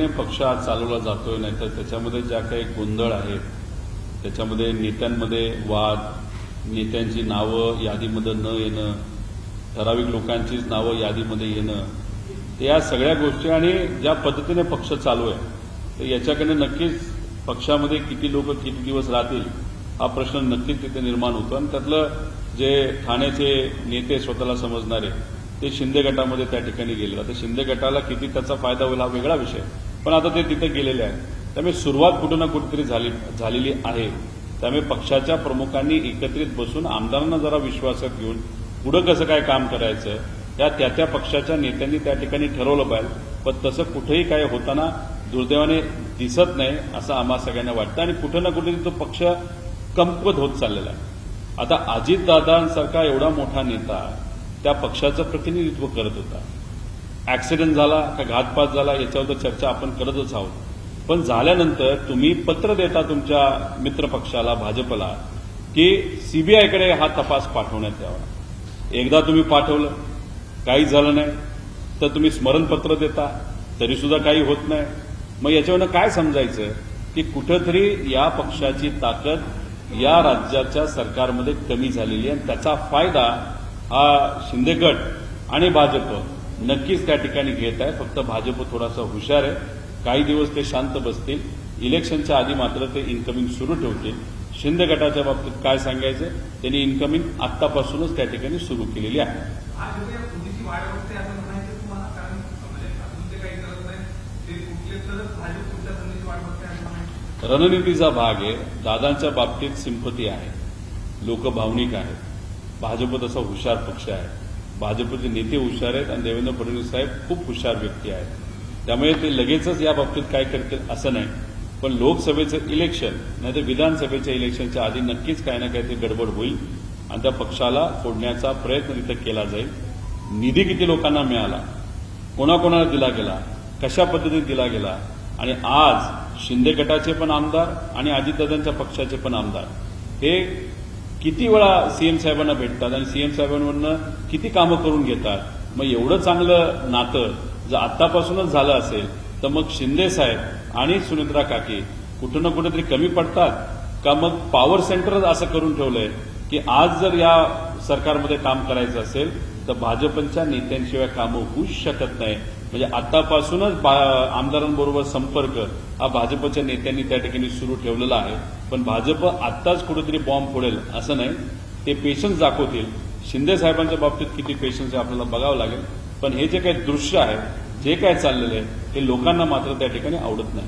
पक्ष आज चालवला जातोय, नाहीतर त्याच्यामध्ये ज्या काही गोंधळ आहेत, त्याच्यामध्ये नेत्यांमध्ये वाद, नेत्यांची नावं यादीमध्ये न येणं, ठराविक लोकांचीच नावं यादीमध्ये येणं, या सगळ्या गोष्टी आणि ज्या पद्धतीने पक्ष चालू आहे तर याच्याकडे नक्कीच पक्षामध्ये किती लोक किती दिवस राहतील हा प्रश्न नक्कीच तिथे निर्माण होतो. आणि त्यातलं जे ठाण्याचे नेते स्वतःला समजणारे ते शिंदे गटामध्ये त्या ठिकाणी गेले. आता शिंदे गटाला किती त्याचा फायदा होईल हा वेगळा विषय, पण आता ते तिथे गेलेले आहेत. त्यामुळे सुरुवात कुठं ना कुठेतरी झालेली आहे. त्यामुळे पक्षाच्या प्रमुखांनी एकत्रित बसून आमदारांना जरा विश्वासात घेऊन पुढं कसं काय काम करायचं त्या त्या पक्षाच्या नेत्यांनी त्या ठिकाणी ठरवलं पाहिजे. पण तसं कुठेही काय होताना दुर्दैवाने दिसत नाही असं आम्हा सगळ्यांना वाटतं आणि कुठं ना कुठेतरी तो पक्ष कमकुवत होत चाललेला आहे. आता अजितदादांसारखा एवढा मोठा नेता त्या पक्षाचं प्रतिनिधित्व करत होता. ऍक्सिडेंट झाला का घातपात झाला याच्यावर चर्चा आपण करतच आहोत, पण झाल्यानंतर तुम्ही पत्र देता तुमच्या मित्रपक्षाला भाजपला की सीबीआयकडे हा तपास पाठवण्यात यावा. एकदा तुम्ही पाठवलं, काही झालं नाही, तर तुम्ही स्मरणपत्र देता तरीसुद्धा काही होत नाही. मग याच्यावरनं काय समजायचं की कुठंतरी या पक्षाची ताकद या राज्याच्या सरकारमध्ये कमी झालेली आहे आणि त्याचा फायदा हा शिंदे गट आणि भाजप नक्कीच त्या ठिकाणी घेत आहे. फक्त भाजप थोडासा हुशार आहे. काही दिवस ते शांत बसतील, इलेक्शनच्या आधी मात्र ते इन्कमिंग सुरू ठेवतील. शिंदे गटाच्या बाबतीत काय सांगायचं, त्यांनी इन्कमिंग आत्तापासूनच त्या ठिकाणी सुरू केलेली आहे. रणनीतीचा भाग आहे. दादांच्या बाबतीत सिंपती आहे, लोक भावनिक आहेत. भाजप तसा हुशार पक्ष आहे, भाजपचे नेते हुशार आहेत आणि देवेंद्र फडणवीस साहेब खूप हुशार व्यक्ती आहेत. त्यामुळे ते लगेचच या बाबतीत काय करतील असं नाही, पण लोकसभेचं इलेक्शन नाहीतर विधानसभेच्या इलेक्शनच्या आधी नक्कीच काही ना काही ते गडबड होईल आणि त्या पक्षाला फोडण्याचा प्रयत्न तिथं केला जाईल. निधी किती लोकांना मिळाला, कोणाकोणाला दिला गेला, कशा पद्धतीने दिला गेला आणि आज शिंदे गटाचे पण आमदार आणि अजितदादांच्या पक्षाचे पण आमदार हे किती वेळा सीएम साहेबांना भेटतात आणि सीएम साहेबांवरनं किती कामं करून घेतात. मग एवढं चांगलं नातं जर आत्तापासूनच झालं असेल तर मग शिंदे साहेब आणि सुनेत्रा काकी कुठं ना कुठेतरी कमी पडतात का? मग पॉवर सेंटरच असं करून ठेवलंय की आज जर या सरकारमध्ये काम करायचं असेल तर भाजपच्या नेत्यांशिवाय कामं होऊच शकत नाही. म्हणजे आतापासूनच आमदारांबरोबर संपर्क हा भाजपच्या नेत्यांनी त्या ठिकाणी सुरू ठेवलेला आहे. पण भाजप आत्ताच कुठेतरी बॉम्ब फोडेल असं नाही, ते पेशन्स दाखवतील. शिंदे साहेबांच्या बाबतीत किती पेशन्स आहे आपल्याला बघावं लागेल. पण हे जे काही दृश्य आहे, जे काय चाललेलं आहे, हे लोकांना मात्र त्या ठिकाणी आवडत नाही.